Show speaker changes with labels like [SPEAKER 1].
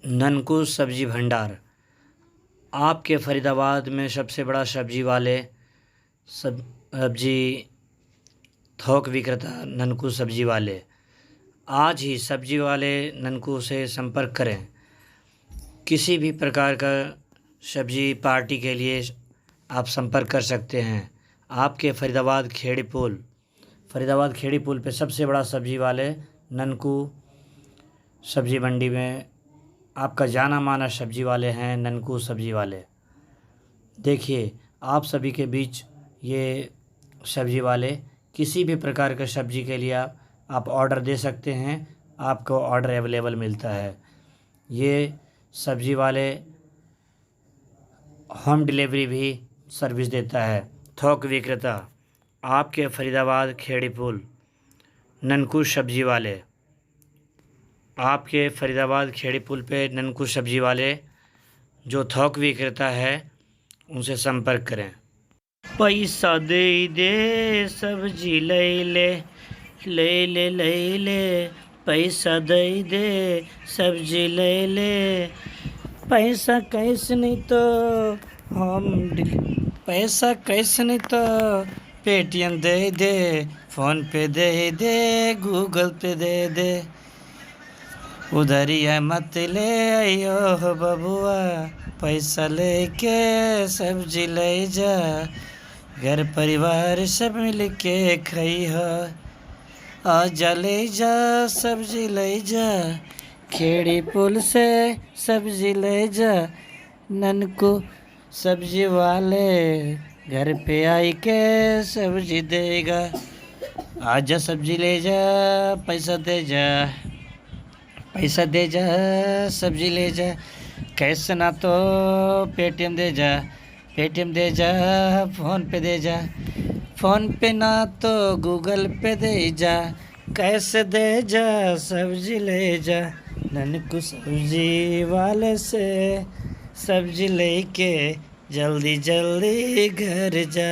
[SPEAKER 1] ननकू सब्जी भंडार आपके फ़रीदाबाद में सबसे बड़ा सब्जी वाले सब्जी थोक विक्रेता ननकू सब्जी वाले। आज ही सब्जी वाले ननकू से संपर्क करें। किसी भी प्रकार का सब्जी पार्टी के लिए आप संपर्क कर सकते हैं। आपके फ़रीदाबाद खेड़ी पुल पे सबसे बड़ा सब्जी वाले ननकू सब्जी मंडी में आपका जाना माना सब्जी वाले हैं ननकू सब्जी वाले। देखिए, आप सभी के बीच ये सब्जी वाले किसी भी प्रकार के सब्जी के लिए आप ऑर्डर दे सकते हैं, आपको ऑर्डर अवेलेबल मिलता है। ये सब्जी वाले होम डिलीवरी भी सर्विस देता है। थोक विक्रेता आपके फ़रीदाबाद खेड़ी पुल ननकू सब्जी वाले। आपके फ़रीदाबाद खेड़ी पुल पे ननकू सब्जी वाले जो थोक विक्रेता है उनसे संपर्क करें। पैसा दे दे सब्जी ले ले ले ले ले ले, पैसा दे दे सब्जी ले ले, पैसा कैसे नहीं तो पैसा कैसे नहीं तो पेटीएम दे दे, फ़ोन पे दे दे, गूगल पे दे दे। उधरिया मत ले आइयो हो बबुआ, पैसा लेके सब्जी ले जा, घर परिवार सब मिल के खइहो। आजा ले जा सब्जी ले जा, खेड़ी पुल से सब्जी ले जा, ननकू सब्जी वाले घर पे आई के सब्जी देगा। आजा सब्जी ले जा, पैसा दे जा, पैसा दे जा सब्जी ले जा, कैश ना तो पेटीएम दे जा, पेटीएम दे जा, फ़ोन पे दे जा, फ़ोन पे ना तो गूगल पे दे जा, कैसे दे जा सब्जी ले जा, ननकू सब्जी वाले से सब्जी लेके जल्दी जल्दी घर जा।